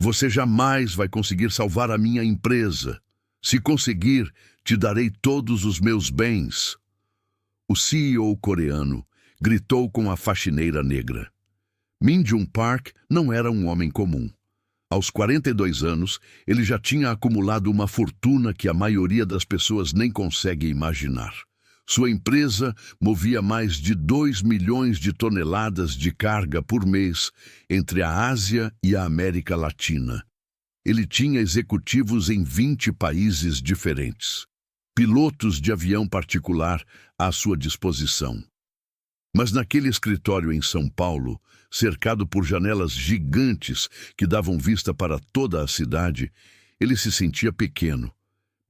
Você jamais vai conseguir salvar a minha empresa. Se conseguir, te darei todos os meus bens. O CEO coreano gritou com a faxineira negra. Min Jun Park não era um homem comum. Aos 42 anos, ele já tinha acumulado uma fortuna que a maioria das pessoas nem consegue imaginar. Sua empresa movia mais de 2 milhões de toneladas de carga por mês entre a Ásia e a América Latina. Ele tinha executivos em 20 países diferentes, pilotos de avião particular à sua disposição. Mas naquele escritório em São Paulo, cercado por janelas gigantes que davam vista para toda a cidade, ele se sentia pequeno.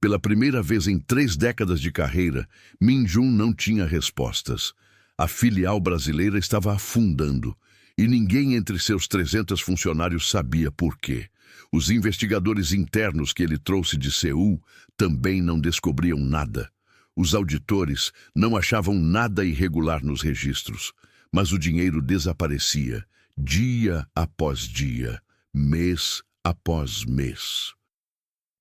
Pela primeira vez em 3 décadas de carreira, Min Jun não tinha respostas. A filial brasileira estava afundando, e ninguém entre seus 300 funcionários sabia por quê. Os investigadores internos que ele trouxe de Seul também não descobriam nada. Os auditores não achavam nada irregular nos registros, mas o dinheiro desaparecia, dia após dia, mês após mês.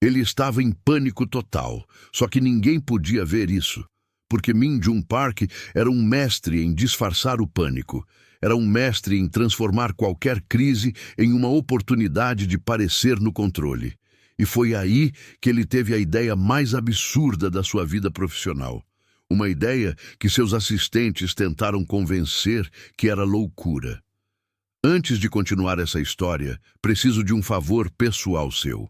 Ele estava em pânico total, só que ninguém podia ver isso, porque Min Jun Park era um mestre em disfarçar o pânico, era um mestre em transformar qualquer crise em uma oportunidade de parecer no controle. E foi aí que ele teve a ideia mais absurda da sua vida profissional. Uma ideia que seus assistentes tentaram convencer que era loucura. Antes de continuar essa história, preciso de um favor pessoal seu.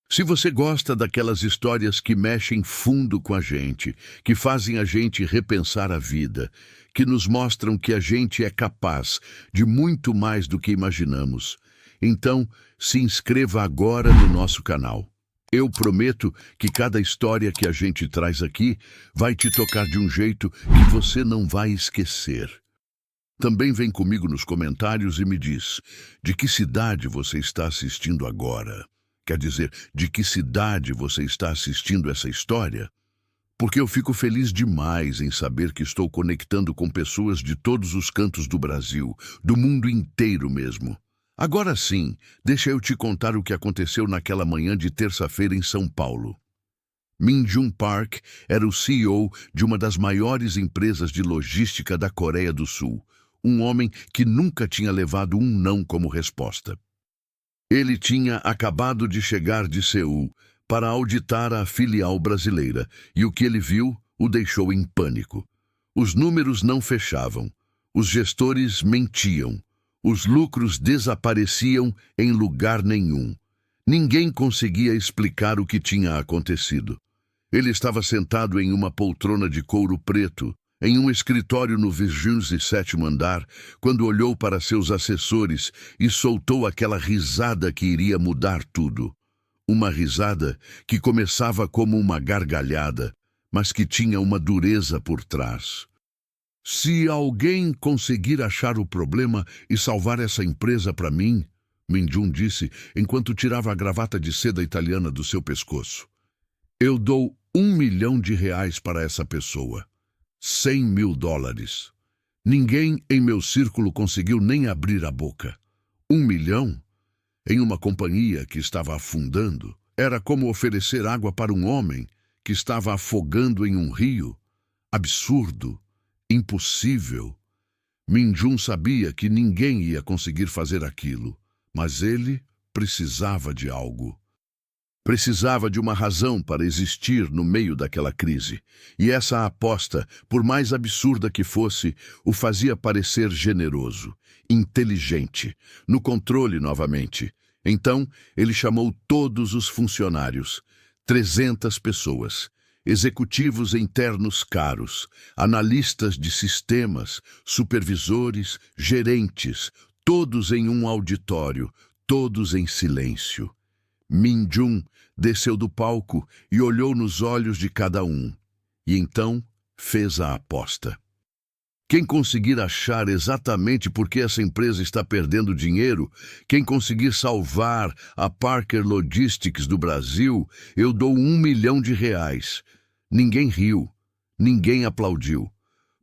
Se você gosta daquelas histórias que mexem fundo com a gente, que fazem a gente repensar a vida, que nos mostram que a gente é capaz de muito mais do que imaginamos, então se inscreva agora no nosso canal. Eu prometo que cada história que a gente traz aqui vai te tocar de um jeito que você não vai esquecer. Também vem comigo nos comentários e me diz de que cidade você está assistindo agora. Quer dizer, de que cidade você está assistindo essa história? Porque eu fico feliz demais em saber que estou conectando com pessoas de todos os cantos do Brasil, do mundo inteiro mesmo. Agora sim, deixa eu te contar o que aconteceu naquela manhã de terça-feira em São Paulo. Min Jun Park era o CEO de uma das maiores empresas de logística da Coreia do Sul, um homem que nunca tinha levado um não como resposta. Ele tinha acabado de chegar de Seul para auditar a filial brasileira, e o que ele viu o deixou em pânico. Os números não fechavam, os gestores mentiam, os lucros desapareciam em lugar nenhum. Ninguém conseguia explicar o que tinha acontecido. Ele estava sentado em uma poltrona de couro preto, em um escritório no 27º andar, quando olhou para seus assessores e soltou aquela risada que iria mudar tudo. Uma risada que começava como uma gargalhada, mas que tinha uma dureza por trás. Se alguém conseguir achar o problema e salvar essa empresa para mim, Min Jun disse, enquanto tirava a gravata de seda italiana do seu pescoço, eu dou R$1 milhão para essa pessoa. $100.000. Ninguém em meu círculo conseguiu nem abrir a boca. 1 milhão? Em uma companhia que estava afundando, era como oferecer água para um homem que estava afogando em um rio. Absurdo, impossível. Min Jun sabia que ninguém ia conseguir fazer aquilo, mas ele precisava de algo. Precisava de uma razão para existir no meio daquela crise, e essa aposta, por mais absurda que fosse, o fazia parecer generoso, inteligente, no controle novamente. Então, ele chamou todos os funcionários, 300 pessoas, executivos internos caros, analistas de sistemas, supervisores, gerentes, todos em um auditório, todos em silêncio. Min Jun desceu do palco e olhou nos olhos de cada um, e então fez a aposta. Quem conseguir achar exatamente por que essa empresa está perdendo dinheiro, quem conseguir salvar a Parker Logistics do Brasil, eu dou R$1 milhão. Ninguém riu, ninguém aplaudiu,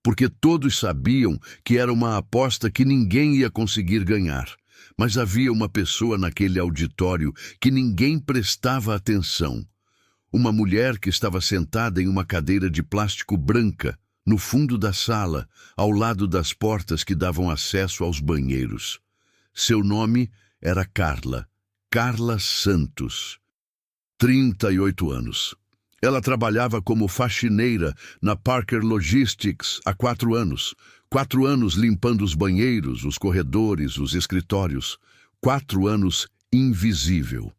porque todos sabiam que era uma aposta que ninguém ia conseguir ganhar. Mas havia uma pessoa naquele auditório que ninguém prestava atenção. Uma mulher que estava sentada em uma cadeira de plástico branca, no fundo da sala, ao lado das portas que davam acesso aos banheiros. Seu nome era Carla. Carla Santos. 38 anos. Ela trabalhava como faxineira na Parker Logistics há 4 anos. 4 anos limpando os banheiros, os corredores, os escritórios. 4 anos invisível.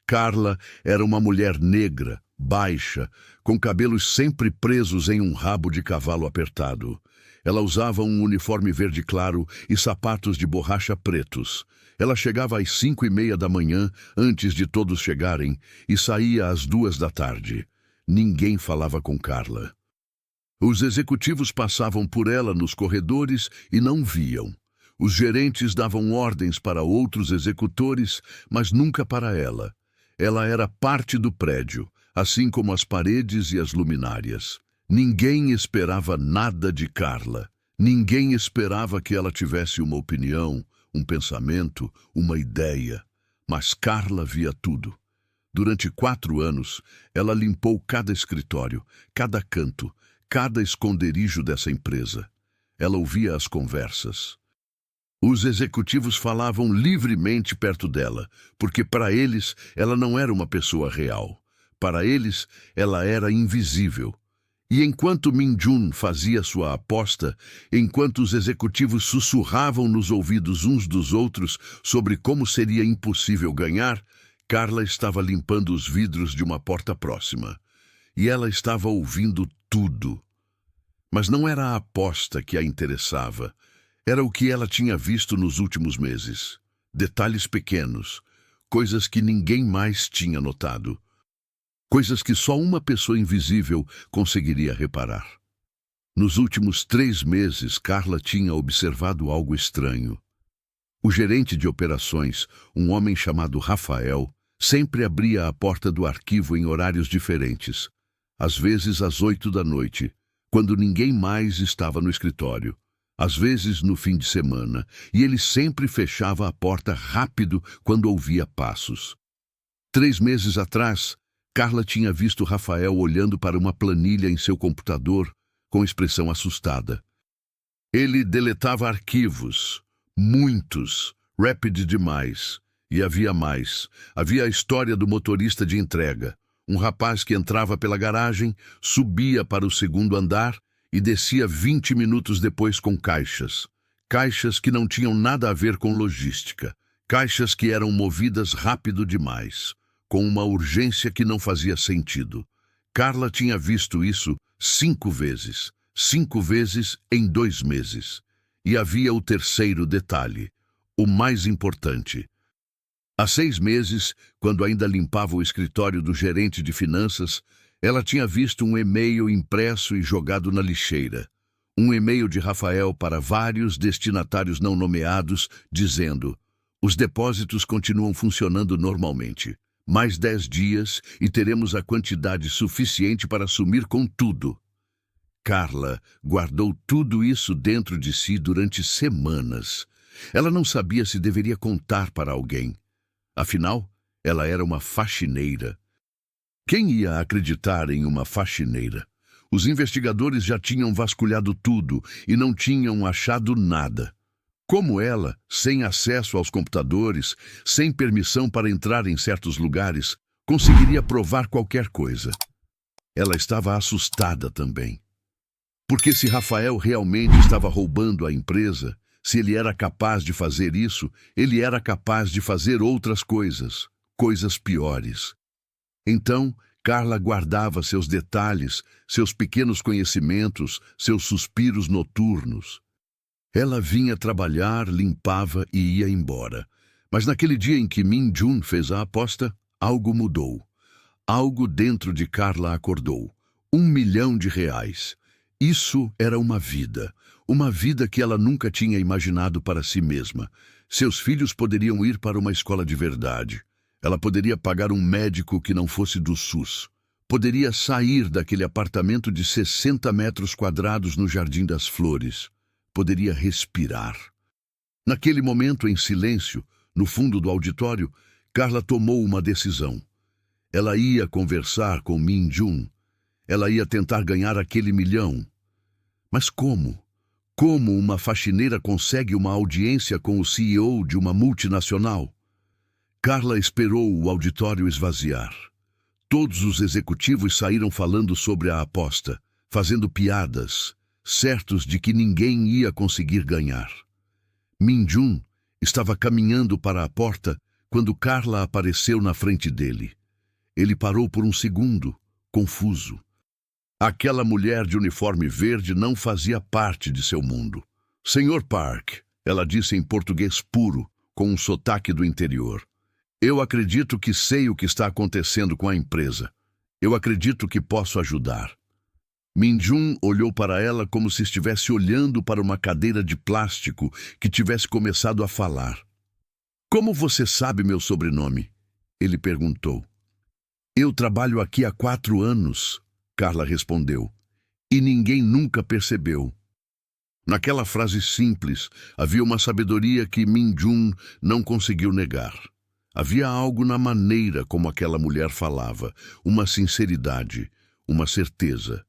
Carla era uma mulher negra, baixa, com cabelos sempre presos em um rabo de cavalo apertado. Ela usava um uniforme verde claro e sapatos de borracha pretos. Ela chegava às 5:30 da manhã, antes de todos chegarem, e saía às 2 da tarde. Ninguém falava com Carla. Os executivos passavam por ela nos corredores e não viam. Os gerentes davam ordens para outros executores, mas nunca para ela. Ela era parte do prédio, assim como as paredes e as luminárias. Ninguém esperava nada de Carla. Ninguém esperava que ela tivesse uma opinião, um pensamento, uma ideia. Mas Carla via tudo. Durante 4 anos, ela limpou cada escritório, cada canto, cada esconderijo dessa empresa. Ela ouvia as conversas. Os executivos falavam livremente perto dela, porque para eles ela não era uma pessoa real. Para eles, ela era invisível. E enquanto Min Jun fazia sua aposta, enquanto os executivos sussurravam nos ouvidos uns dos outros sobre como seria impossível ganhar, Carla estava limpando os vidros de uma porta próxima. E ela estava ouvindo tudo. Mas não era a aposta que a interessava. Era o que ela tinha visto nos últimos meses. Detalhes pequenos, coisas que ninguém mais tinha notado. Coisas que só uma pessoa invisível conseguiria reparar. Nos últimos 3 meses, Carla tinha observado algo estranho. O gerente de operações, um homem chamado Rafael, sempre abria a porta do arquivo em horários diferentes, às vezes às 8 da noite, quando ninguém mais estava no escritório, às vezes no fim de semana, e ele sempre fechava a porta rápido quando ouvia passos. 3 meses atrás, Carla tinha visto Rafael olhando para uma planilha em seu computador com expressão assustada. Ele deletava arquivos, muitos, rápido demais. E havia mais. Havia a história do motorista de entrega. Um rapaz que entrava pela garagem, subia para o 2º andar e descia 20 minutos depois com caixas. Caixas que não tinham nada a ver com logística. Caixas que eram movidas rápido demais, com uma urgência que não fazia sentido. Carla tinha visto isso 5 vezes. 5 vezes em 2 meses. E havia o terceiro detalhe, o mais importante. Há 6 meses, quando ainda limpava o escritório do gerente de finanças, ela tinha visto um e-mail impresso e jogado na lixeira. Um e-mail de Rafael para vários destinatários não nomeados, dizendo: os depósitos continuam funcionando normalmente. Mais 10 dias e teremos a quantidade suficiente para sumir com tudo. Carla guardou tudo isso dentro de si durante semanas. Ela não sabia se deveria contar para alguém. Afinal, ela era uma faxineira. Quem ia acreditar em uma faxineira? Os investigadores já tinham vasculhado tudo e não tinham achado nada. Como ela, sem acesso aos computadores, sem permissão para entrar em certos lugares, conseguiria provar qualquer coisa? Ela estava assustada também. Porque se Rafael realmente estava roubando a empresa, se ele era capaz de fazer isso, ele era capaz de fazer outras coisas, coisas piores. Então, Carla guardava seus detalhes, seus pequenos conhecimentos, seus suspiros noturnos. Ela vinha trabalhar, limpava e ia embora. Mas naquele dia em que Min Jun fez a aposta, algo mudou. Algo dentro de Carla acordou. R$1 milhão. Isso era uma vida que ela nunca tinha imaginado para si mesma. Seus filhos poderiam ir para uma escola de verdade. Ela poderia pagar um médico que não fosse do SUS. Poderia sair daquele apartamento de 60 metros quadrados no Jardim das Flores. Poderia respirar. Naquele momento, em silêncio, No fundo do auditório, Carla tomou uma decisão. Ela ia conversar com Min Jun. Ela ia tentar ganhar aquele milhão. Mas como? Como uma faxineira consegue uma audiência com o CEO de uma multinacional? Carla esperou o auditório esvaziar. Todos os executivos saíram falando sobre a aposta, fazendo piadas, certos de que ninguém ia conseguir ganhar. Min Jun estava caminhando para a porta quando Carla apareceu na frente dele. Ele parou por um segundo, confuso. Aquela mulher de uniforme verde não fazia parte de seu mundo. Senhor Park, ela disse em português puro, com um sotaque do interior. Eu acredito que sei o que está acontecendo com a empresa. Eu acredito que posso ajudar. Min Jun olhou para ela como se estivesse olhando para uma cadeira de plástico que tivesse começado a falar. Como você sabe meu sobrenome? Ele perguntou. Eu trabalho aqui há 4 anos, Carla respondeu, e ninguém nunca percebeu. Naquela frase simples, havia uma sabedoria que Min Jun não conseguiu negar. Havia algo na maneira como aquela mulher falava, uma sinceridade, uma certeza.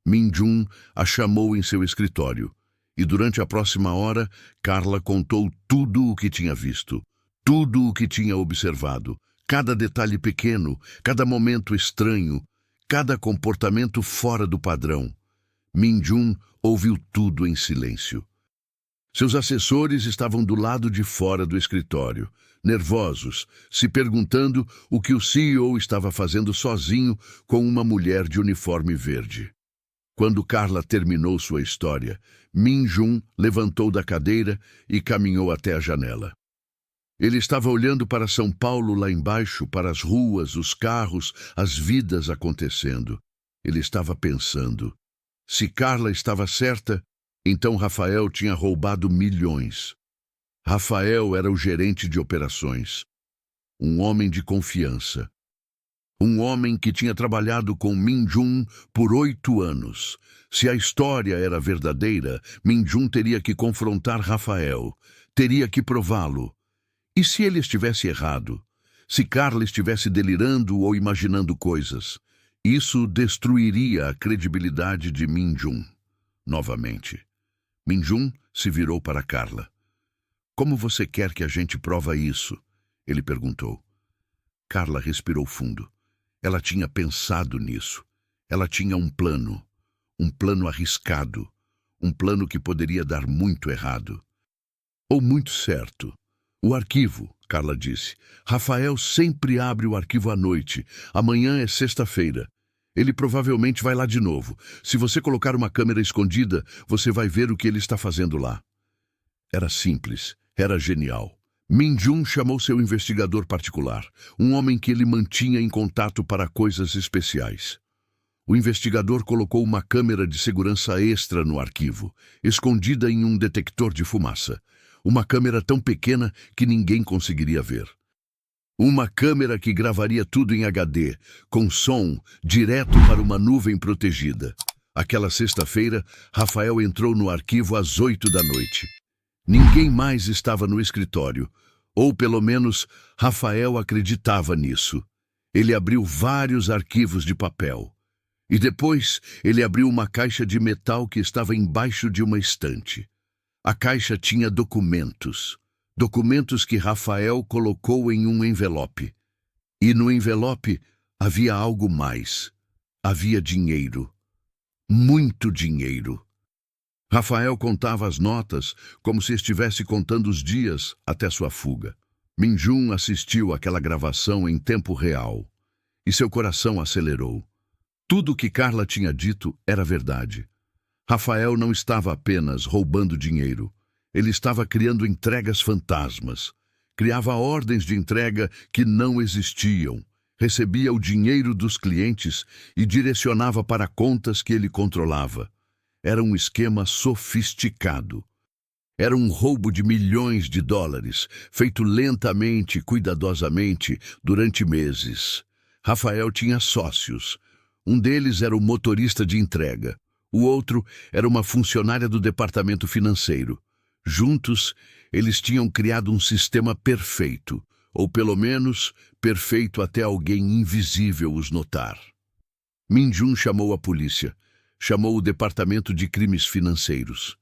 Min Jun a chamou em seu escritório, e durante a próxima hora, Carla contou tudo o que tinha visto, tudo o que tinha observado, cada detalhe pequeno, cada momento estranho, cada comportamento fora do padrão. Min Jun ouviu tudo em silêncio. Seus assessores estavam do lado de fora do escritório, nervosos, se perguntando o que o CEO estava fazendo sozinho com uma mulher de uniforme verde. Quando Carla terminou sua história, Min Jun levantou da cadeira e caminhou até a janela. Ele estava olhando para São Paulo lá embaixo, para as ruas, os carros, as vidas acontecendo. Ele estava pensando. Se Carla estava certa, então Rafael tinha roubado milhões. Rafael era o gerente de operações. Um homem de confiança. Um homem que tinha trabalhado com Min Jun por 8 anos. Se a história era verdadeira, Min Jun teria que confrontar Rafael. Teria que prová-lo. E se ele estivesse errado? Se Carla estivesse delirando ou imaginando coisas? Isso destruiria a credibilidade de Min Jun. Novamente. Min Jun se virou para Carla. Como você quer que a gente prova isso? Ele perguntou. Carla respirou fundo. Ela tinha pensado nisso. Ela tinha um plano arriscado, um plano que poderia dar muito errado. Ou muito certo. O arquivo, Carla disse. Rafael sempre abre o arquivo à noite. Amanhã é sexta-feira. Ele provavelmente vai lá de novo. Se você colocar uma câmera escondida, você vai ver o que ele está fazendo lá. Era simples, era genial. Min Jun chamou seu investigador particular, um homem que ele mantinha em contato para coisas especiais. O investigador colocou uma câmera de segurança extra no arquivo, escondida em um detector de fumaça. Uma câmera tão pequena que ninguém conseguiria ver. Uma câmera que gravaria tudo em HD, com som, direto para uma nuvem protegida. Aquela sexta-feira, Rafael entrou no arquivo às 8 da noite. Ninguém mais estava no escritório, ou pelo menos Rafael acreditava nisso. Ele abriu vários arquivos de papel. E depois ele abriu uma caixa de metal que estava embaixo de uma estante. A caixa tinha documentos. Documentos que Rafael colocou em um envelope. E no envelope havia algo mais. Havia dinheiro. Muito dinheiro. Rafael contava as notas como se estivesse contando os dias até sua fuga. Min Jun assistiu àquela gravação em tempo real. E seu coração acelerou. Tudo o que Carla tinha dito era verdade. Rafael não estava apenas roubando dinheiro. Ele estava criando entregas fantasmas. Criava ordens de entrega que não existiam. Recebia o dinheiro dos clientes e direcionava para contas que ele controlava. Era um esquema sofisticado. Era um roubo de milhões de dólares, feito lentamente e cuidadosamente durante meses. Rafael tinha sócios. Um deles era o motorista de entrega. O outro era uma funcionária do departamento financeiro. Juntos, eles tinham criado um sistema perfeito, ou pelo menos perfeito até alguém invisível os notar. Min Jun chamou a polícia, chamou o Departamento de Crimes Financeiros.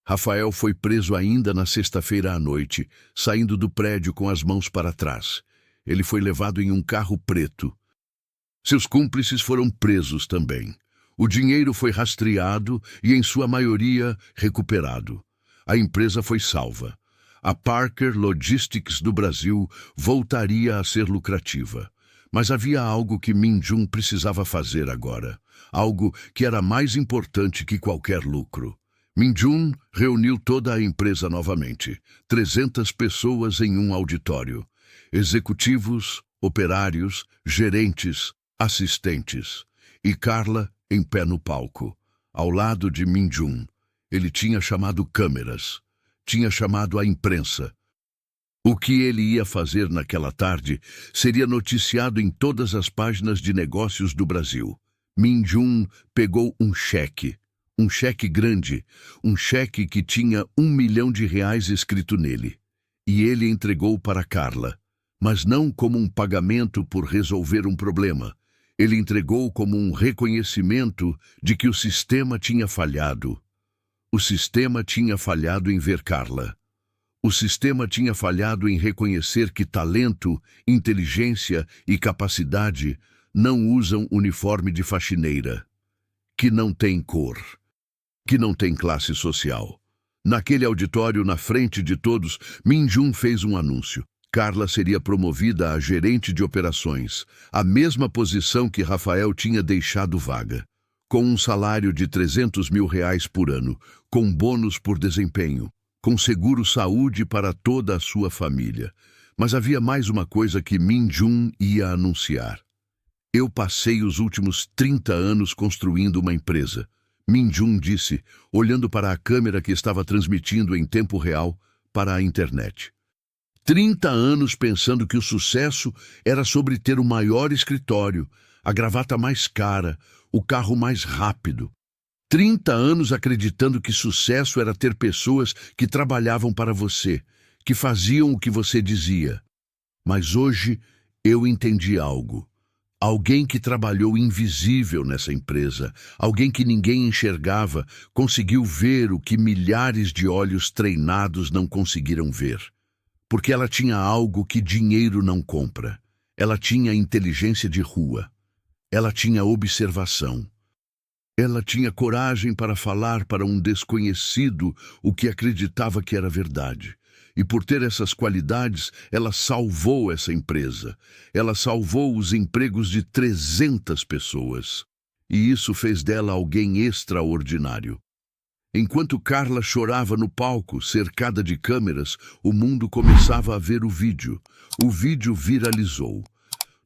Rafael foi preso ainda na sexta-feira à noite, saindo do prédio com as mãos para trás. Ele foi levado em um carro preto. Seus cúmplices foram presos também. O dinheiro foi rastreado e, em sua maioria, recuperado. A empresa foi salva. A Parker Logistics do Brasil voltaria a ser lucrativa. Mas havia algo que Min Jun precisava fazer agora. Algo que era mais importante que qualquer lucro. Min Jun reuniu toda a empresa novamente. 300 pessoas em um auditório. Executivos, operários, gerentes, assistentes. E Carla em pé no palco, ao lado de Min Jun. Ele tinha chamado câmeras. Tinha chamado a imprensa. O que ele ia fazer naquela tarde seria noticiado em todas as páginas de negócios do Brasil. Min Jun pegou um cheque grande, um cheque que tinha R$ 1 milhão escrito nele. E ele entregou para Carla, mas não como um pagamento por resolver um problema. Ele entregou como um reconhecimento de que o sistema tinha falhado. O sistema tinha falhado em ver Carla. O sistema tinha falhado em reconhecer que talento, inteligência e capacidade não usam uniforme de faxineira, que não tem cor, que não tem classe social. Naquele auditório, na frente de todos, Min Jun fez um anúncio. Carla seria promovida a gerente de operações, a mesma posição que Rafael tinha deixado vaga, com um salário de R$ 300 mil por ano, com bônus por desempenho, com seguro-saúde para toda a sua família. Mas havia mais uma coisa que Min Jun ia anunciar. Eu passei os últimos 30 anos construindo uma empresa, Min Jun disse, olhando para a câmera que estava transmitindo em tempo real para a internet. 30 anos pensando que o sucesso era sobre ter o maior escritório, a gravata mais cara, o carro mais rápido. 30 anos acreditando que sucesso era ter pessoas que trabalhavam para você, que faziam o que você dizia. Mas hoje eu entendi algo. Alguém que trabalhou invisível nessa empresa, alguém que ninguém enxergava, conseguiu ver o que milhares de olhos treinados não conseguiram ver. Porque ela tinha algo que dinheiro não compra. Ela tinha inteligência de rua. Ela tinha observação. Ela tinha coragem para falar para um desconhecido o que acreditava que era verdade. E por ter essas qualidades, ela salvou essa empresa. Ela salvou os empregos de 300 pessoas. E isso fez dela alguém extraordinário. Enquanto Carla chorava no palco, cercada de câmeras, o mundo começava a ver o vídeo. O vídeo viralizou.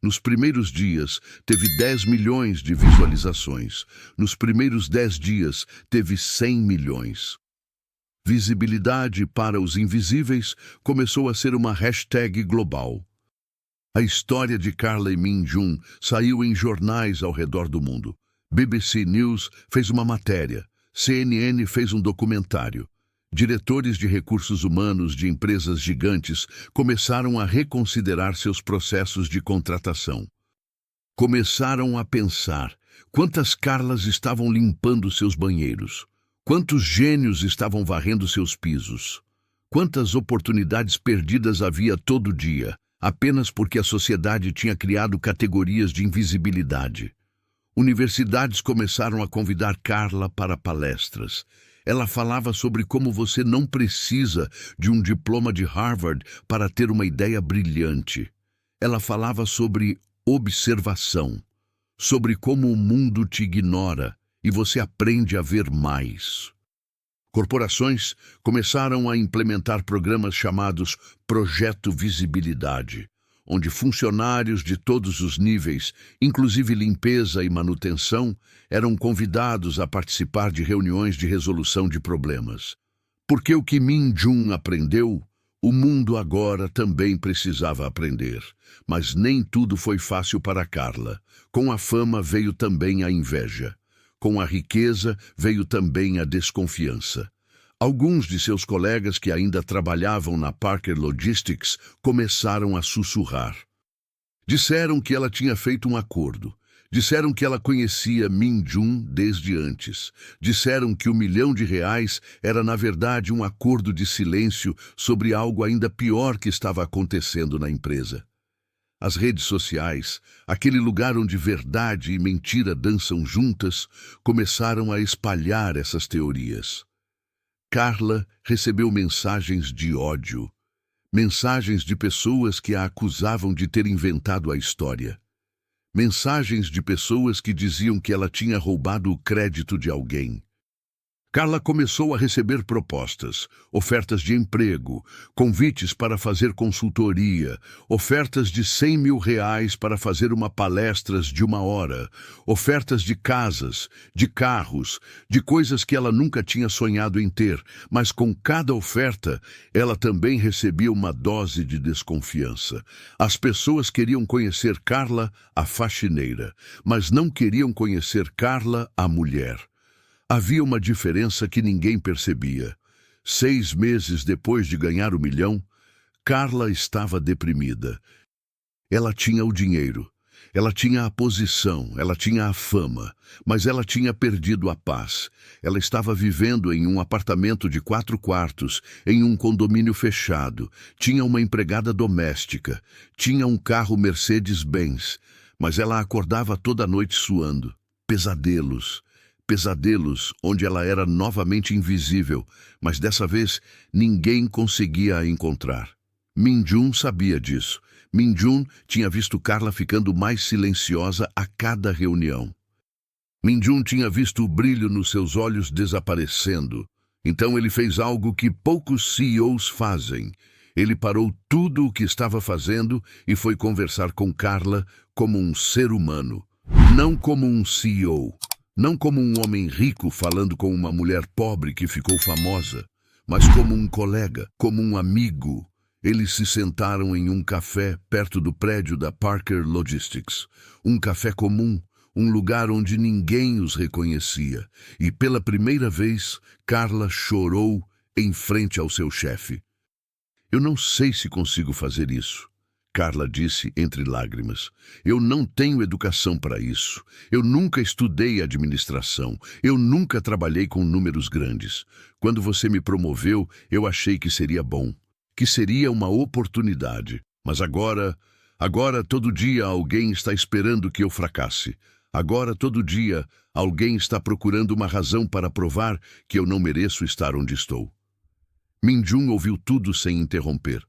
Nos primeiros dias, teve 10 milhões de visualizações. Nos primeiros 10 dias, teve 100 milhões. Visibilidade para os invisíveis começou a ser uma hashtag global. A história de Carla e Min Jun saiu em jornais ao redor do mundo. BBC News fez uma matéria. CNN fez um documentário. Diretores de recursos humanos de empresas gigantes começaram a reconsiderar seus processos de contratação. Começaram a pensar quantas Carlas estavam limpando seus banheiros, quantos gênios estavam varrendo seus pisos, quantas oportunidades perdidas havia todo dia, apenas porque a sociedade tinha criado categorias de invisibilidade. Universidades começaram a convidar Carla para palestras. Ela falava sobre como você não precisa de um diploma de Harvard para ter uma ideia brilhante. Ela falava sobre observação, sobre como o mundo te ignora e você aprende a ver mais. Corporações começaram a implementar programas chamados Projeto Visibilidade, onde funcionários de todos os níveis, inclusive limpeza e manutenção, eram convidados a participar de reuniões de resolução de problemas. Porque o que Min Jun aprendeu, o mundo agora também precisava aprender. Mas nem tudo foi fácil para Carla. Com a fama veio também a inveja. Com a riqueza veio também a desconfiança. Alguns de seus colegas que ainda trabalhavam na Parker Logistics começaram a sussurrar. Disseram que ela tinha feito um acordo. Disseram que ela conhecia Min-jun desde antes. Disseram que o R$ 1 milhão era, na verdade, um acordo de silêncio sobre algo ainda pior que estava acontecendo na empresa. As redes sociais, aquele lugar onde verdade e mentira dançam juntas, começaram a espalhar essas teorias. Carla recebeu mensagens de ódio. Mensagens de pessoas que a acusavam de ter inventado a história. Mensagens de pessoas que diziam que ela tinha roubado o crédito de alguém. Carla começou a receber propostas, ofertas de emprego, convites para fazer consultoria, ofertas de R$ 100 mil para fazer uma palestra de 1 hora, ofertas de casas, de carros, de coisas que ela nunca tinha sonhado em ter, mas com cada oferta, ela também recebia uma dose de desconfiança. As pessoas queriam conhecer Carla, a faxineira, mas não queriam conhecer Carla, a mulher. Havia uma diferença que ninguém percebia. 6 meses depois de ganhar o milhão, Carla estava deprimida. Ela tinha o dinheiro, ela tinha a posição, ela tinha a fama, mas ela tinha perdido a paz. Ela estava vivendo em um apartamento de 4 quartos, em um condomínio fechado, tinha uma empregada doméstica, tinha um carro Mercedes-Benz, mas ela acordava toda noite suando. Pesadelos onde ela era novamente invisível, mas dessa vez ninguém conseguia a encontrar. Min-jun sabia disso. Min-jun tinha visto Carla ficando mais silenciosa a cada reunião. Min-jun tinha visto o brilho nos seus olhos desaparecendo. Então ele fez algo que poucos CEOs fazem. Ele parou tudo o que estava fazendo e foi conversar com Carla como um ser humano, não como um CEO. Não como um homem rico falando com uma mulher pobre que ficou famosa, mas como um colega, como um amigo. Eles se sentaram em um café perto do prédio da Parker Logistics. Um café comum, um lugar onde ninguém os reconhecia. E pela primeira vez, Carla chorou em frente ao seu chefe. Eu não sei se consigo fazer isso, Carla disse entre lágrimas. Eu não tenho educação para isso. Eu nunca estudei administração. Eu nunca trabalhei com números grandes. Quando você me promoveu, eu achei que seria bom, que seria uma oportunidade. Mas agora todo dia alguém está esperando que eu fracasse. Agora todo dia alguém está procurando uma razão para provar que eu não mereço estar onde estou. Min-jun ouviu tudo sem interromper.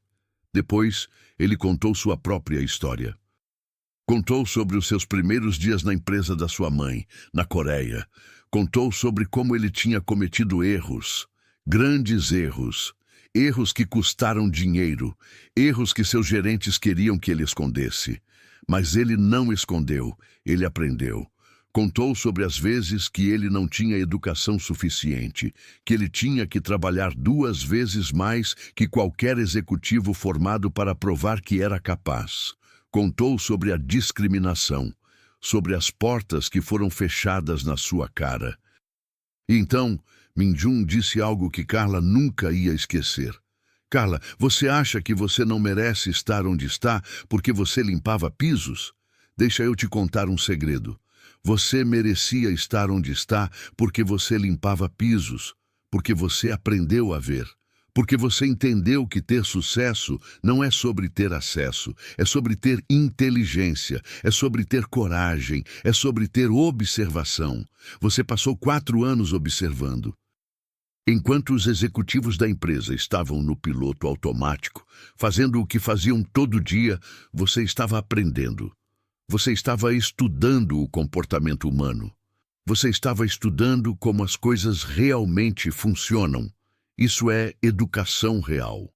Depois, ele contou sua própria história. Contou sobre os seus primeiros dias na empresa da sua mãe, na Coreia. Contou sobre como ele tinha cometido erros, grandes erros, erros que custaram dinheiro, erros que seus gerentes queriam que ele escondesse. Mas ele não escondeu, ele aprendeu. Contou sobre as vezes que ele não tinha educação suficiente, que ele tinha que trabalhar 2 vezes mais que qualquer executivo formado para provar que era capaz. Contou sobre a discriminação, sobre as portas que foram fechadas na sua cara. E então, Min-jun disse algo que Carla nunca ia esquecer. Carla, você acha que você não merece estar onde está porque você limpava pisos? Deixa eu te contar um segredo. Você merecia estar onde está porque você limpava pisos, porque você aprendeu a ver, porque você entendeu que ter sucesso não é sobre ter acesso, é sobre ter inteligência, é sobre ter coragem, é sobre ter observação. Você passou 4 anos observando. Enquanto os executivos da empresa estavam no piloto automático, fazendo o que faziam todo dia, você estava aprendendo. Você estava estudando o comportamento humano. Você estava estudando como as coisas realmente funcionam. Isso é educação real.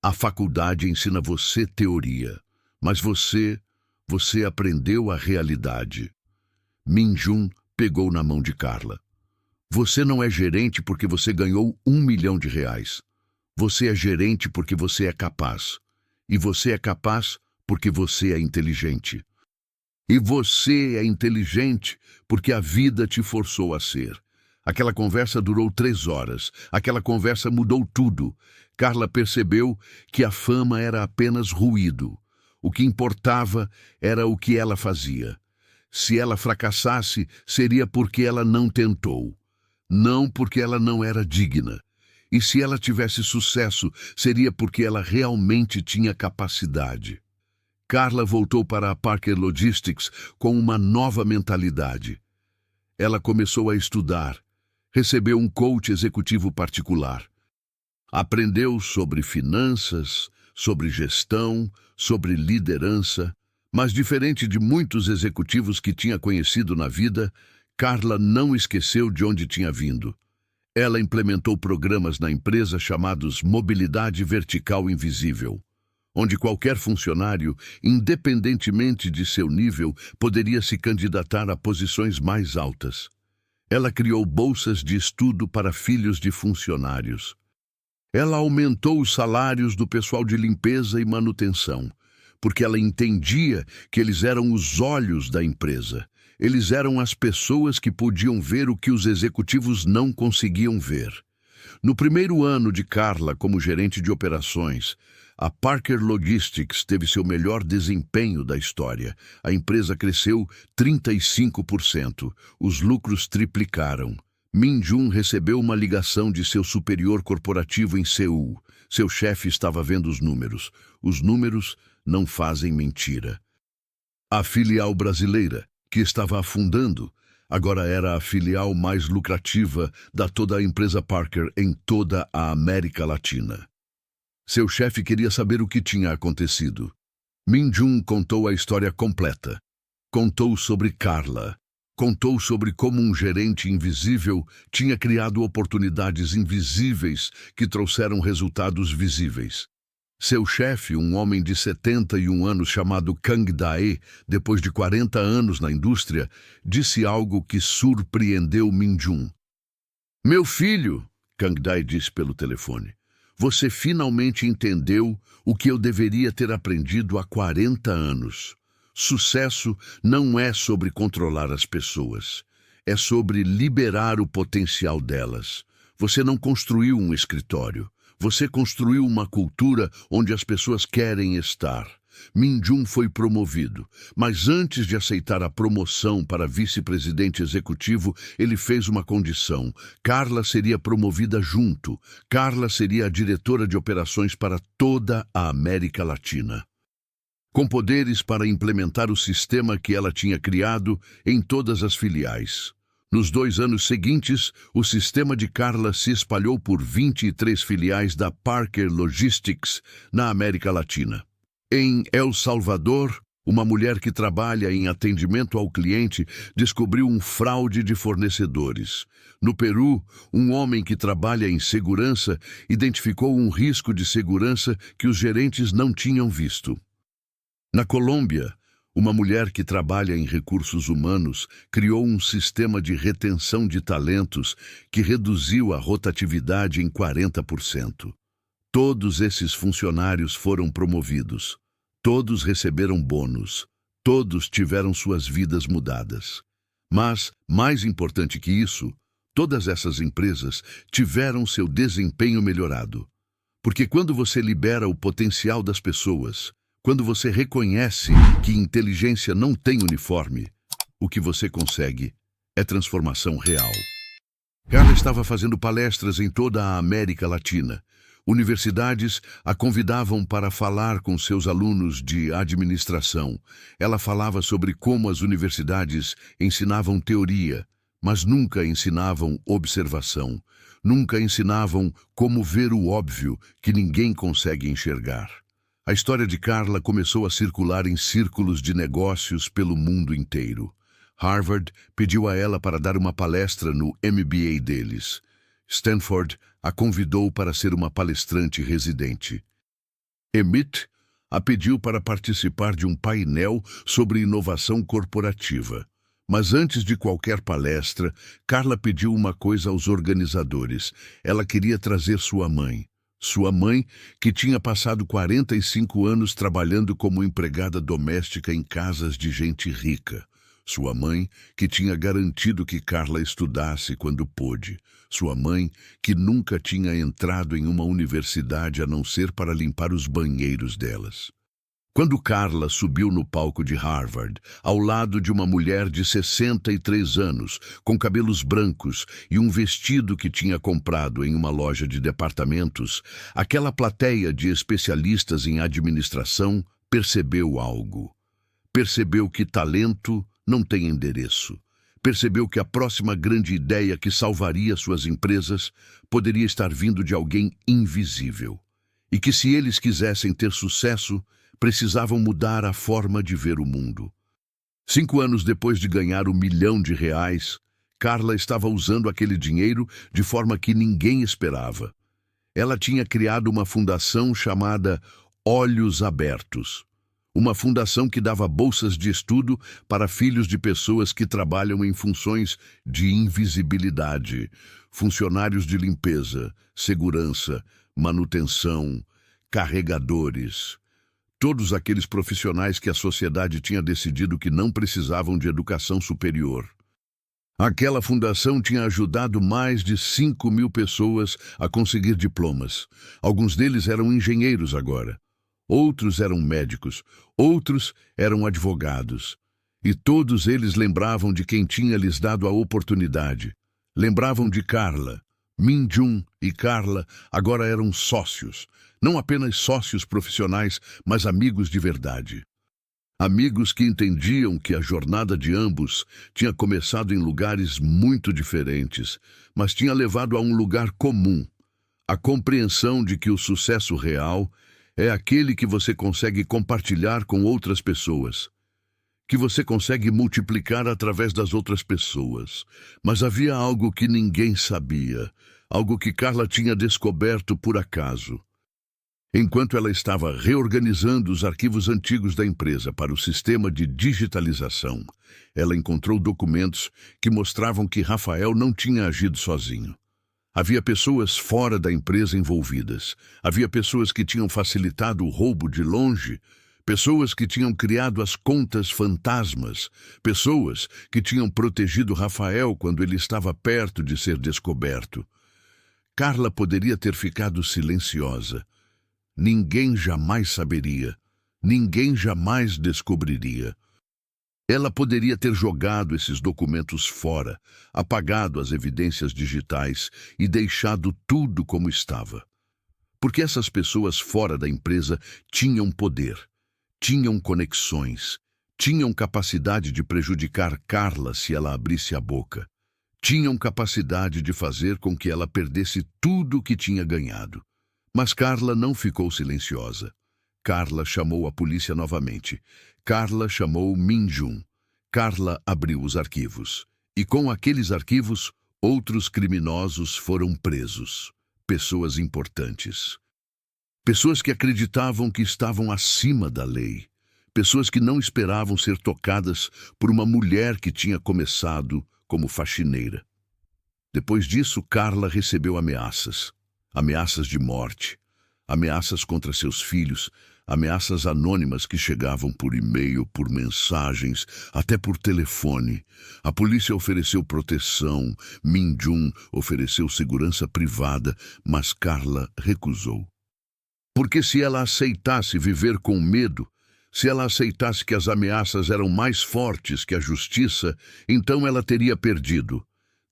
A faculdade ensina você teoria, mas você aprendeu a realidade. Min-jun pegou na mão de Carla. Você não é gerente porque você ganhou R$ 1 milhão. Você é gerente porque você é capaz. E você é capaz porque você é inteligente. E você é inteligente porque a vida te forçou a ser. Aquela conversa durou 3 horas. Aquela conversa mudou tudo. Carla percebeu que a fama era apenas ruído. O que importava era o que ela fazia. Se ela fracassasse, seria porque ela não tentou, não porque ela não era digna. E se ela tivesse sucesso, seria porque ela realmente tinha capacidade. Carla voltou para a Parker Logistics com uma nova mentalidade. Ela começou a estudar, recebeu um coach executivo particular. Aprendeu sobre finanças, sobre gestão, sobre liderança, mas diferente de muitos executivos que tinha conhecido na vida, Carla não esqueceu de onde tinha vindo. Ela implementou programas na empresa chamados Mobilidade Vertical Invisível, onde qualquer funcionário, independentemente de seu nível, poderia se candidatar a posições mais altas. Ela criou bolsas de estudo para filhos de funcionários. Ela aumentou os salários do pessoal de limpeza e manutenção, porque ela entendia que eles eram os olhos da empresa. Eles eram as pessoas que podiam ver o que os executivos não conseguiam ver. No primeiro ano de Carla como gerente de operações, a Parker Logistics teve seu melhor desempenho da história. A empresa cresceu 35%. Os lucros triplicaram. Min Jun recebeu uma ligação de seu superior corporativo em Seul. Seu chefe estava vendo os números. Os números não fazem mentira. A filial brasileira, que estava afundando, agora era a filial mais lucrativa da toda a empresa Parker em toda a América Latina. Seu chefe queria saber o que tinha acontecido. Min Jun contou a história completa. Contou sobre Carla. Contou sobre como um gerente invisível tinha criado oportunidades invisíveis que trouxeram resultados visíveis. Seu chefe, um homem de 71 anos chamado Kang Dae, depois de 40 anos na indústria, disse algo que surpreendeu Min Jun. "Meu filho", Kang Dae disse pelo telefone, "você finalmente entendeu o que eu deveria ter aprendido há 40 anos. Sucesso não é sobre controlar as pessoas, é sobre liberar o potencial delas. Você não construiu um escritório, você construiu uma cultura onde as pessoas querem estar." Min Jun foi promovido, mas antes de aceitar a promoção para vice-presidente executivo, ele fez uma condição. Carla seria promovida junto. Carla seria a diretora de operações para toda a América Latina, com poderes para implementar o sistema que ela tinha criado em todas as filiais. Nos 2 anos seguintes, o sistema de Carla se espalhou por 23 filiais da Parker Logistics na América Latina. Em El Salvador, uma mulher que trabalha em atendimento ao cliente descobriu um fraude de fornecedores. No Peru, um homem que trabalha em segurança identificou um risco de segurança que os gerentes não tinham visto. Na Colômbia, uma mulher que trabalha em recursos humanos criou um sistema de retenção de talentos que reduziu a rotatividade em 40%. Todos esses funcionários foram promovidos. Todos receberam bônus. Todos tiveram suas vidas mudadas. Mas, mais importante que isso, todas essas empresas tiveram seu desempenho melhorado. Porque quando você libera o potencial das pessoas, quando você reconhece que inteligência não tem uniforme, o que você consegue é transformação real. Carla estava fazendo palestras em toda a América Latina. Universidades a convidavam para falar com seus alunos de administração. Ela falava sobre como as universidades ensinavam teoria, mas nunca ensinavam observação. Nunca ensinavam como ver o óbvio que ninguém consegue enxergar. A história de Carla começou a circular em círculos de negócios pelo mundo inteiro. Harvard pediu a ela para dar uma palestra no MBA deles. Stanford a convidou para ser uma palestrante residente. MIT a pediu para participar de um painel sobre inovação corporativa. Mas antes de qualquer palestra, Carla pediu uma coisa aos organizadores. Ela queria trazer sua mãe. Sua mãe, que tinha passado 45 anos trabalhando como empregada doméstica em casas de gente rica. Sua mãe, que tinha garantido que Carla estudasse quando pôde. Sua mãe, que nunca tinha entrado em uma universidade a não ser para limpar os banheiros delas. Quando Carla subiu no palco de Harvard, ao lado de uma mulher de 63 anos, com cabelos brancos e um vestido que tinha comprado em uma loja de departamentos, aquela plateia de especialistas em administração percebeu algo. Percebeu que talento não tem endereço. Percebeu que a próxima grande ideia que salvaria suas empresas poderia estar vindo de alguém invisível. E que se eles quisessem ter sucesso, precisavam mudar a forma de ver o mundo. 5 anos depois de ganhar R$1 milhão, Carla estava usando aquele dinheiro de forma que ninguém esperava. Ela tinha criado uma fundação chamada Olhos Abertos. Uma fundação que dava bolsas de estudo para filhos de pessoas que trabalham em funções de invisibilidade, funcionários de limpeza, segurança, manutenção, carregadores. Todos aqueles profissionais que a sociedade tinha decidido que não precisavam de educação superior. Aquela fundação tinha ajudado mais de 5.000 pessoas a conseguir diplomas. Alguns deles eram engenheiros agora. Outros eram médicos, outros eram advogados. E todos eles lembravam de quem tinha lhes dado a oportunidade. Lembravam de Carla. Min-jun e Carla agora eram sócios. Não apenas sócios profissionais, mas amigos de verdade. Amigos que entendiam que a jornada de ambos tinha começado em lugares muito diferentes, mas tinha levado a um lugar comum. A compreensão de que o sucesso real é aquele que você consegue compartilhar com outras pessoas, que você consegue multiplicar através das outras pessoas. Mas havia algo que ninguém sabia, algo que Carla tinha descoberto por acaso. Enquanto ela estava reorganizando os arquivos antigos da empresa para o sistema de digitalização, ela encontrou documentos que mostravam que Rafael não tinha agido sozinho. Havia pessoas fora da empresa envolvidas. Havia pessoas que tinham facilitado o roubo de longe, pessoas que tinham criado as contas fantasmas, pessoas que tinham protegido Rafael quando ele estava perto de ser descoberto. Carla poderia ter ficado silenciosa. Ninguém jamais saberia. Ninguém jamais descobriria. Ela poderia ter jogado esses documentos fora, apagado as evidências digitais e deixado tudo como estava. Porque essas pessoas fora da empresa tinham poder, tinham conexões, tinham capacidade de prejudicar Carla se ela abrisse a boca. Tinham capacidade de fazer com que ela perdesse tudo o que tinha ganhado. Mas Carla não ficou silenciosa. Carla chamou a polícia novamente. Carla chamou Min-jun. Carla abriu os arquivos. E com aqueles arquivos, outros criminosos foram presos. Pessoas importantes. Pessoas que acreditavam que estavam acima da lei. Pessoas que não esperavam ser tocadas por uma mulher que tinha começado como faxineira. Depois disso, Carla recebeu ameaças. Ameaças de morte, ameaças contra seus filhos, ameaças anônimas que chegavam por e-mail, por mensagens, até por telefone. A polícia ofereceu proteção, Min-jun ofereceu segurança privada, mas Carla recusou. Porque se ela aceitasse viver com medo, se ela aceitasse que as ameaças eram mais fortes que a justiça, então ela teria perdido.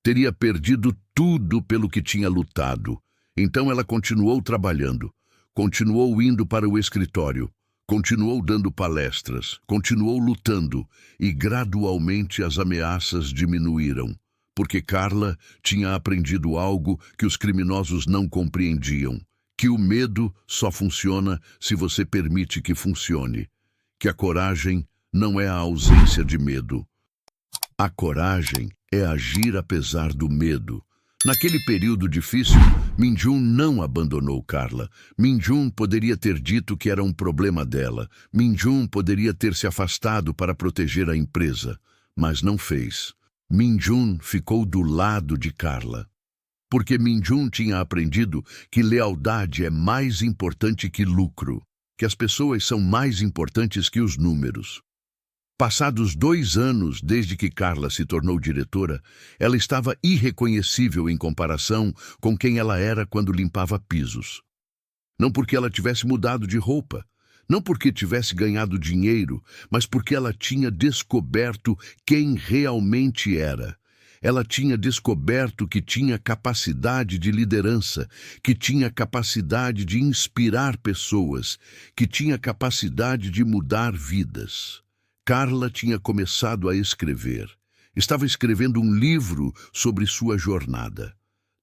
Teria perdido tudo pelo que tinha lutado. Então ela continuou trabalhando, continuou indo para o escritório, continuou dando palestras, continuou lutando e gradualmente as ameaças diminuíram, porque Carla tinha aprendido algo que os criminosos não compreendiam, que o medo só funciona se você permite que funcione, que a coragem não é a ausência de medo. A coragem é agir apesar do medo. Naquele período difícil, Min-jun não abandonou Carla. Min-jun poderia ter dito que era um problema dela. Min-jun poderia ter se afastado para proteger a empresa, mas não fez. Min-jun ficou do lado de Carla. Porque Min-jun tinha aprendido que lealdade é mais importante que lucro, que as pessoas são mais importantes que os números. Passados 2 anos desde que Carla se tornou diretora, ela estava irreconhecível em comparação com quem ela era quando limpava pisos. Não porque ela tivesse mudado de roupa, não porque tivesse ganhado dinheiro, mas porque ela tinha descoberto quem realmente era. Ela tinha descoberto que tinha capacidade de liderança, que tinha capacidade de inspirar pessoas, que tinha capacidade de mudar vidas. Carla tinha começado a escrever. Estava escrevendo um livro sobre sua jornada.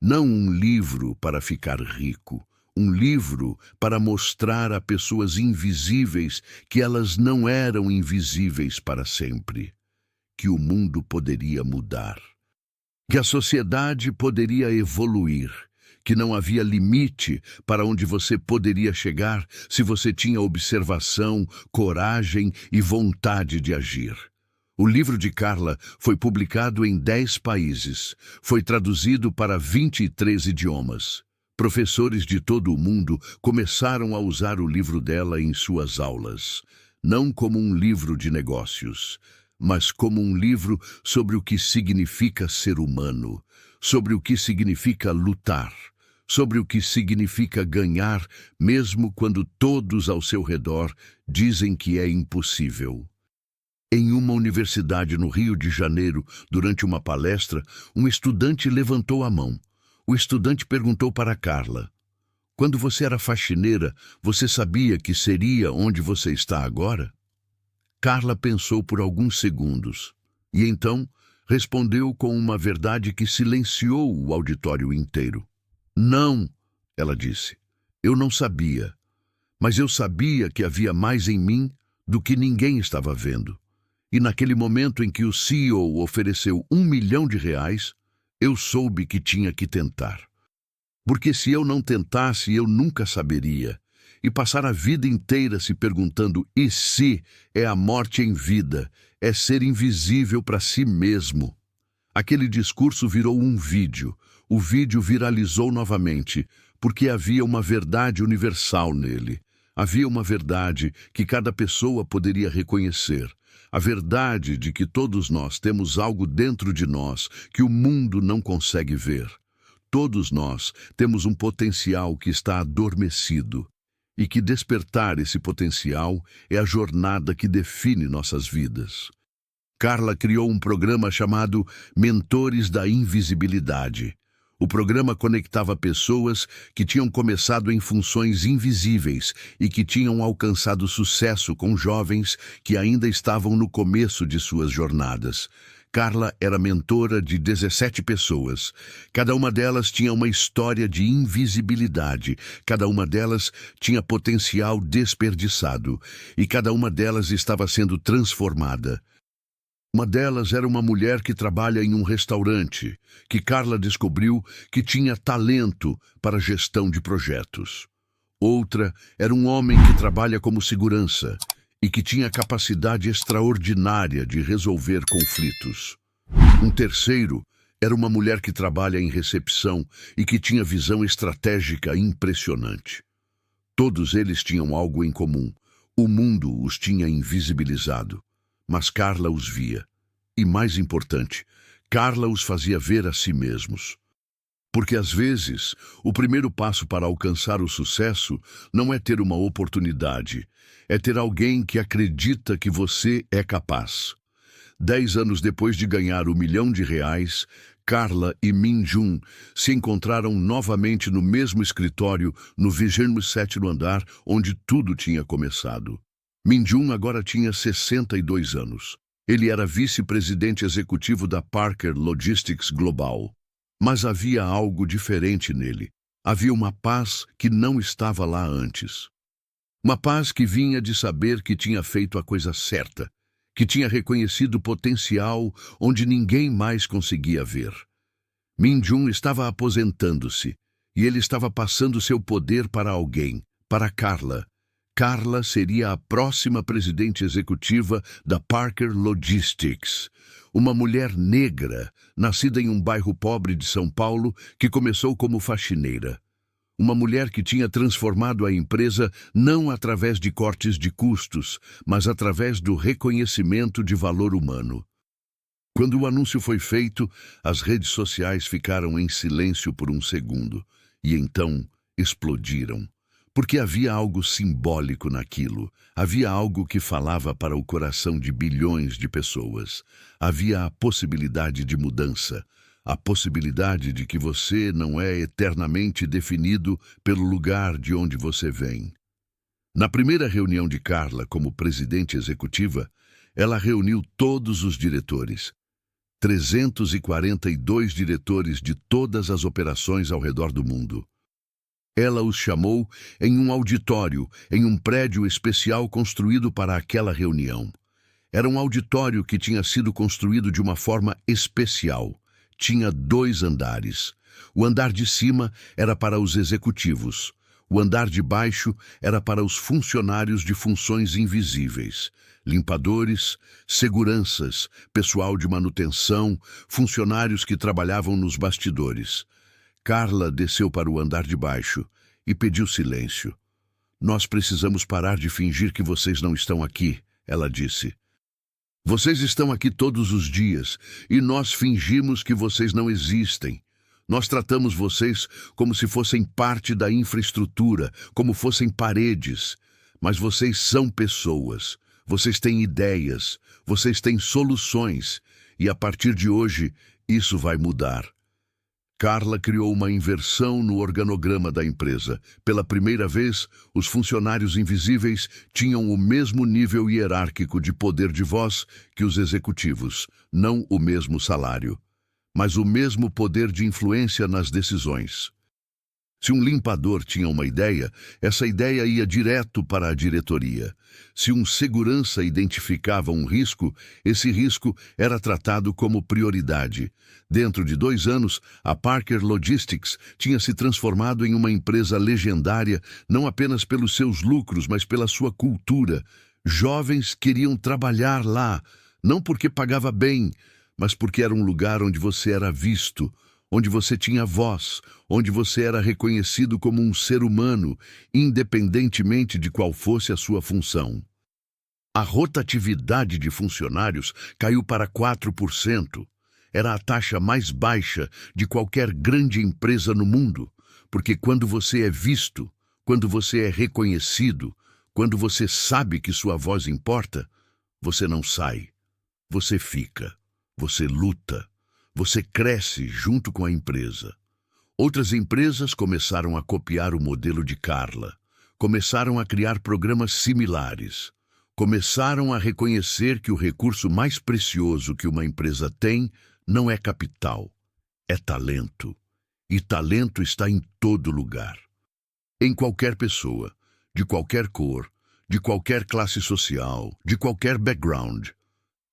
Não um livro para ficar rico, um livro para mostrar a pessoas invisíveis que elas não eram invisíveis para sempre, que o mundo poderia mudar, que a sociedade poderia evoluir, que não havia limite para onde você poderia chegar se você tinha observação, coragem e vontade de agir. O livro de Carla foi publicado em 10 países, foi traduzido para 23 idiomas. Professores de todo o mundo começaram a usar o livro dela em suas aulas, não como um livro de negócios, mas como um livro sobre o que significa ser humano, sobre o que significa lutar, sobre o que significa ganhar, mesmo quando todos ao seu redor dizem que é impossível. Em uma universidade no Rio de Janeiro, durante uma palestra, um estudante levantou a mão. O estudante perguntou para Carla: "Quando você era faxineira, você sabia que seria onde você está agora?" Carla pensou por alguns segundos e então respondeu com uma verdade que silenciou o auditório inteiro. "Não", ela disse, "eu não sabia, mas eu sabia que havia mais em mim do que ninguém estava vendo. E naquele momento em que o CEO ofereceu R$1 milhão, eu soube que tinha que tentar. Porque se eu não tentasse, eu nunca saberia. E passar a vida inteira se perguntando e se é a morte em vida, é ser invisível para si mesmo." Aquele discurso virou um vídeo. O vídeo viralizou novamente, porque havia uma verdade universal nele. Havia uma verdade que cada pessoa poderia reconhecer. A verdade de que todos nós temos algo dentro de nós que o mundo não consegue ver. Todos nós temos um potencial que está adormecido. E que despertar esse potencial é a jornada que define nossas vidas. Carla criou um programa chamado Mentores da Invisibilidade. O programa conectava pessoas que tinham começado em funções invisíveis e que tinham alcançado sucesso com jovens que ainda estavam no começo de suas jornadas. Carla era mentora de 17 pessoas. Cada uma delas tinha uma história de invisibilidade. Cada uma delas tinha potencial desperdiçado. E cada uma delas estava sendo transformada. Uma delas era uma mulher que trabalha em um restaurante, que Carla descobriu que tinha talento para gestão de projetos. Outra era um homem que trabalha como segurança e que tinha capacidade extraordinária de resolver conflitos. Um terceiro era uma mulher que trabalha em recepção e que tinha visão estratégica impressionante. Todos eles tinham algo em comum. O mundo os tinha invisibilizado. Mas Carla os via. E mais importante, Carla os fazia ver a si mesmos. Porque às vezes, o primeiro passo para alcançar o sucesso não é ter uma oportunidade, é ter alguém que acredita que você é capaz. 10 anos depois de ganhar R$1 milhão, Carla e Min Jun se encontraram novamente no mesmo escritório no 27º andar, onde tudo tinha começado. Min Jun agora tinha 62 anos. Ele era vice-presidente executivo da Parker Logistics Global. Mas havia algo diferente nele. Havia uma paz que não estava lá antes. Uma paz que vinha de saber que tinha feito a coisa certa, que tinha reconhecido o potencial onde ninguém mais conseguia ver. Min Jun estava aposentando-se, e ele estava passando seu poder para alguém, para Carla. Carla seria a próxima presidente executiva da Parker Logistics, uma mulher negra, nascida em um bairro pobre de São Paulo, que começou como faxineira. Uma mulher que tinha transformado a empresa não através de cortes de custos, mas através do reconhecimento de valor humano. Quando o anúncio foi feito, as redes sociais ficaram em silêncio por um segundo e então explodiram. Porque havia algo simbólico naquilo, havia algo que falava para o coração de bilhões de pessoas. Havia a possibilidade de mudança, a possibilidade de que você não é eternamente definido pelo lugar de onde você vem. Na primeira reunião de Carla como presidente executiva, ela reuniu todos os diretores. 342 diretores de todas as operações ao redor do mundo. Ela os chamou em um auditório, em um prédio especial construído para aquela reunião. Era um auditório que tinha sido construído de uma forma especial. Tinha 2 andares. O andar de cima era para os executivos. O andar de baixo era para os funcionários de funções invisíveis. Limpadores, seguranças, pessoal de manutenção, funcionários que trabalhavam nos bastidores. Carla desceu para o andar de baixo e pediu silêncio. Nós precisamos parar de fingir que vocês não estão aqui, ela disse. Vocês estão aqui todos os dias e nós fingimos que vocês não existem. Nós tratamos vocês como se fossem parte da infraestrutura, como fossem paredes. Mas vocês são pessoas. Vocês têm ideias, vocês têm soluções, e a partir de hoje, isso vai mudar. Carla criou uma inversão no organograma da empresa. Pela primeira vez, os funcionários invisíveis tinham o mesmo nível hierárquico de poder de voz que os executivos, não o mesmo salário, mas o mesmo poder de influência nas decisões. Se um limpador tinha uma ideia, essa ideia ia direto para a diretoria. Se um segurança identificava um risco, esse risco era tratado como prioridade. Dentro de 2 anos, a Parker Logistics tinha se transformado em uma empresa legendária, não apenas pelos seus lucros, mas pela sua cultura. Jovens queriam trabalhar lá, não porque pagava bem, mas porque era um lugar onde você era visto, onde você tinha voz, onde você era reconhecido como um ser humano, independentemente de qual fosse a sua função. A rotatividade de funcionários caiu para 4%. Era a taxa mais baixa de qualquer grande empresa no mundo, porque quando você é visto, quando você é reconhecido, quando você sabe que sua voz importa, você não sai, você fica, você luta. Você cresce junto com a empresa. Outras empresas começaram a copiar o modelo de Carla. Começaram a criar programas similares. Começaram a reconhecer que o recurso mais precioso que uma empresa tem não é capital, é talento. E talento está em todo lugar. Em qualquer pessoa, de qualquer cor, de qualquer classe social, de qualquer background.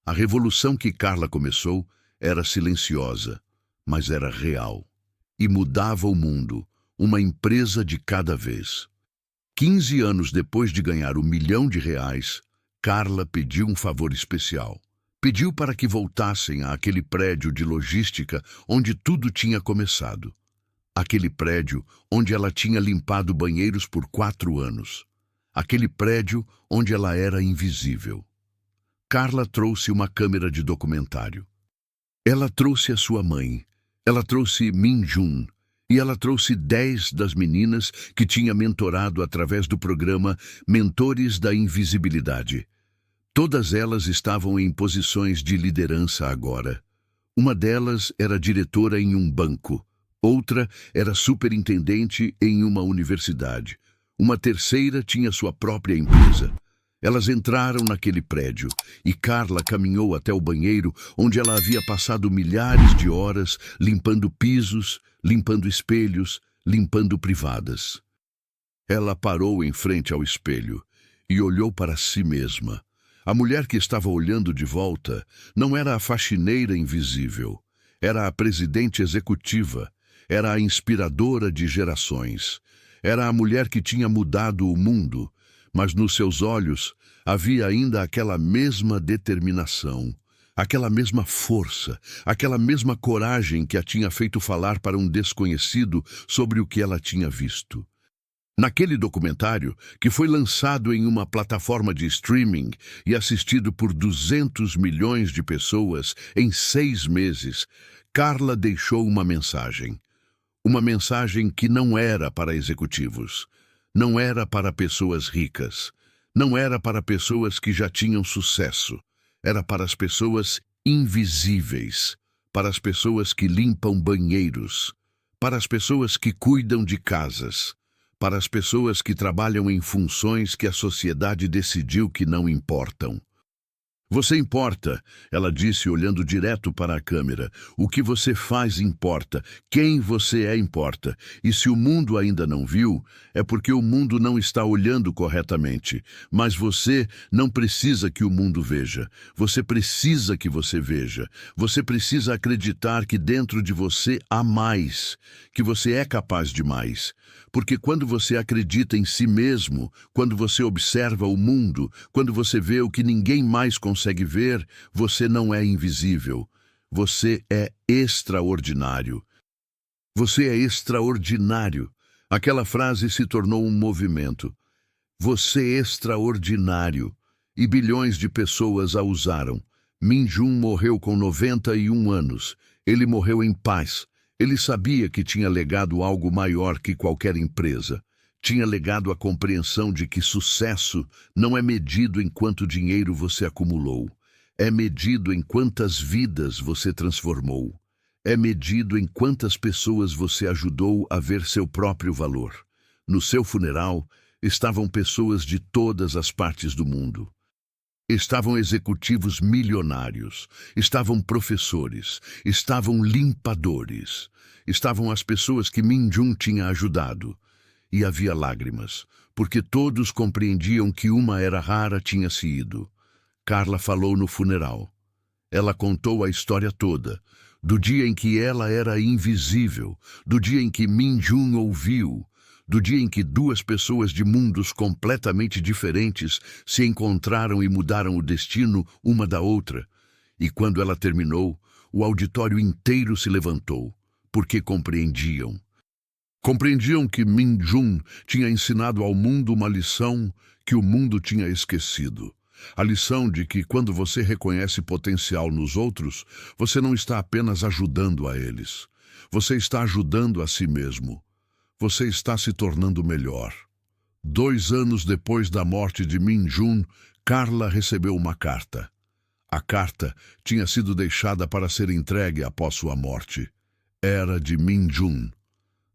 A revolução que Carla começou era silenciosa, mas era real. E mudava o mundo, uma empresa de cada vez. 15 anos depois de ganhar R$1 milhão, Carla pediu um favor especial. Pediu para que voltassem àquele prédio de logística onde tudo tinha começado. Aquele prédio onde ela tinha limpado banheiros por 4 anos. Aquele prédio onde ela era invisível. Carla trouxe uma câmera de documentário. Ela trouxe a sua mãe, ela trouxe Min Jun, e ela trouxe 10 das meninas que tinha mentorado através do programa Mentores da Invisibilidade. Todas elas estavam em posições de liderança agora. Uma delas era diretora em um banco, outra era superintendente em uma universidade, uma terceira tinha sua própria empresa. Elas entraram naquele prédio e Carla caminhou até o banheiro onde ela havia passado milhares de horas limpando pisos, limpando espelhos, limpando privadas. Ela parou em frente ao espelho e olhou para si mesma. A mulher que estava olhando de volta não era a faxineira invisível, era a presidente executiva, era a inspiradora de gerações, era a mulher que tinha mudado o mundo. Mas nos seus olhos havia ainda aquela mesma determinação, aquela mesma força, aquela mesma coragem que a tinha feito falar para um desconhecido sobre o que ela tinha visto. Naquele documentário, que foi lançado em uma plataforma de streaming e assistido por 200 milhões de pessoas em 6 meses, Carla deixou uma mensagem. Uma mensagem que não era para executivos, não era para pessoas ricas, não era para pessoas que já tinham sucesso, era para as pessoas invisíveis, para as pessoas que limpam banheiros, para as pessoas que cuidam de casas, para as pessoas que trabalham em funções que a sociedade decidiu que não importam. Você importa, ela disse olhando direto para a câmera. O que você faz importa, quem você é importa. E se o mundo ainda não viu, é porque o mundo não está olhando corretamente. Mas você não precisa que o mundo veja. Você precisa que você veja. Você precisa acreditar que dentro de você há mais, que você é capaz de mais. Porque quando você acredita em si mesmo, quando você observa o mundo, quando você vê o que ninguém mais consegue ver, você não é invisível. Você é extraordinário. Você é extraordinário. Aquela frase se tornou um movimento. Você é extraordinário. E bilhões de pessoas a usaram. Min Jun morreu com 91 anos. Ele morreu em paz. Ele sabia que tinha legado algo maior que qualquer empresa. Tinha legado a compreensão de que sucesso não é medido em quanto dinheiro você acumulou. É medido em quantas vidas você transformou. É medido em quantas pessoas você ajudou a ver seu próprio valor. No seu funeral, estavam pessoas de todas as partes do mundo. Estavam executivos milionários, estavam professores, estavam limpadores, estavam as pessoas que Min Jun tinha ajudado. E havia lágrimas, porque todos compreendiam que uma era rara tinha se ido. Carla falou no funeral. Ela contou a história toda, do dia em que ela era invisível, do dia em que Min Jun ouviu, do dia em que duas pessoas de mundos completamente diferentes se encontraram e mudaram o destino uma da outra. E quando ela terminou, o auditório inteiro se levantou, porque compreendiam. Compreendiam que Min Jun tinha ensinado ao mundo uma lição que o mundo tinha esquecido. A lição de que, quando você reconhece potencial nos outros, você não está apenas ajudando a eles. Você está ajudando a si mesmo. Você está se tornando melhor. 2 anos depois da morte de Min Jun, Carla recebeu uma carta. A carta tinha sido deixada para ser entregue após sua morte. Era de Min Jun.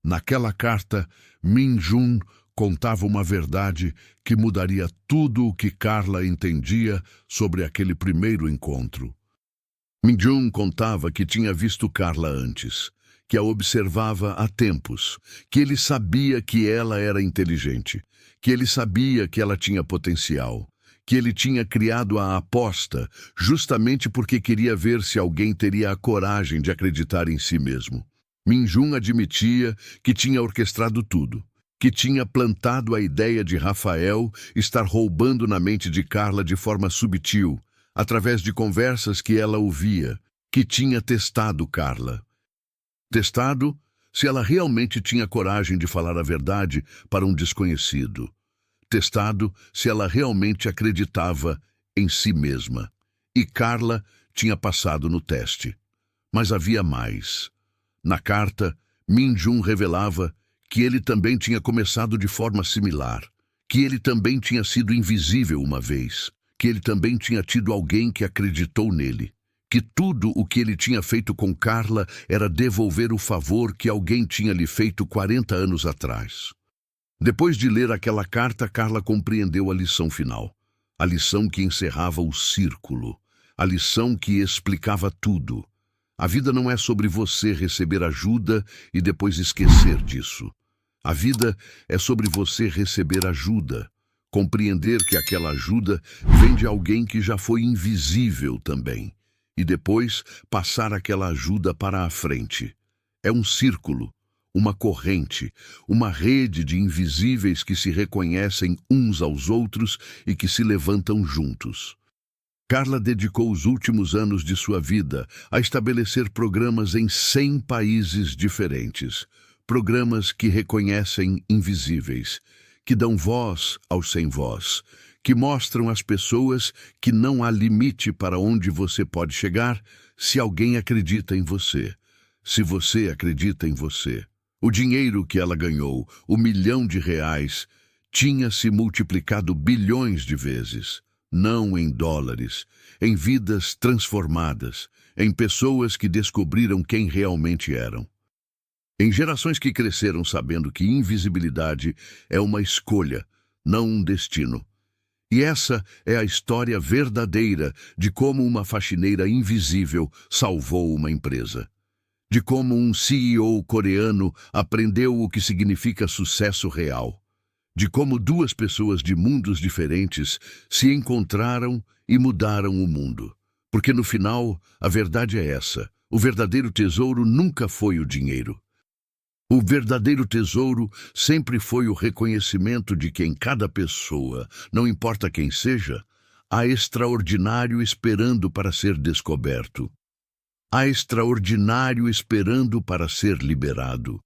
Naquela carta, Min Jun contava uma verdade que mudaria tudo o que Carla entendia sobre aquele primeiro encontro. Min Jun contava que tinha visto Carla antes, que a observava há tempos, que ele sabia que ela era inteligente, que ele sabia que ela tinha potencial, que ele tinha criado a aposta justamente porque queria ver se alguém teria a coragem de acreditar em si mesmo. Min Jun admitia que tinha orquestrado tudo, que tinha plantado a ideia de Rafael estar roubando na mente de Carla de forma subtil, através de conversas que ela ouvia, que tinha testado Carla. Testado se ela realmente tinha coragem de falar a verdade para um desconhecido. Testado se ela realmente acreditava em si mesma. E Carla tinha passado no teste. Mas havia mais. Na carta, Min Jun revelava que ele também tinha começado de forma similar, que ele também tinha sido invisível uma vez, que ele também tinha tido alguém que acreditou nele, que tudo o que ele tinha feito com Carla era devolver o favor que alguém tinha lhe feito 40 anos atrás. Depois de ler aquela carta, Carla compreendeu a lição final, a lição que encerrava o círculo, a lição que explicava tudo. A vida não é sobre você receber ajuda e depois esquecer disso. A vida é sobre você receber ajuda, compreender que aquela ajuda vem de alguém que já foi invisível também, e depois passar aquela ajuda para a frente. É um círculo, uma corrente, uma rede de invisíveis que se reconhecem uns aos outros e que se levantam juntos. Carla dedicou os últimos anos de sua vida a estabelecer programas em 100 países diferentes. Programas que reconhecem invisíveis, que dão voz aos sem voz, que mostram às pessoas que não há limite para onde você pode chegar se alguém acredita em você, se você acredita em você. O dinheiro que ela ganhou, R$ 1.000.000, tinha se multiplicado bilhões de vezes, não em dólares, em vidas transformadas, em pessoas que descobriram quem realmente eram. Em gerações que cresceram sabendo que invisibilidade é uma escolha, não um destino. E essa é a história verdadeira de como uma faxineira invisível salvou uma empresa. De como um CEO coreano aprendeu o que significa sucesso real. De como duas pessoas de mundos diferentes se encontraram e mudaram o mundo. Porque no final, a verdade é essa: o verdadeiro tesouro nunca foi o dinheiro. O verdadeiro tesouro sempre foi o reconhecimento de que em cada pessoa, não importa quem seja, há extraordinário esperando para ser descoberto. Há extraordinário esperando para ser liberado.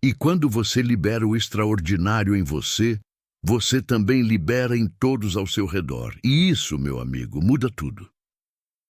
E quando você libera o extraordinário em você, você também libera em todos ao seu redor. E isso, meu amigo, muda tudo.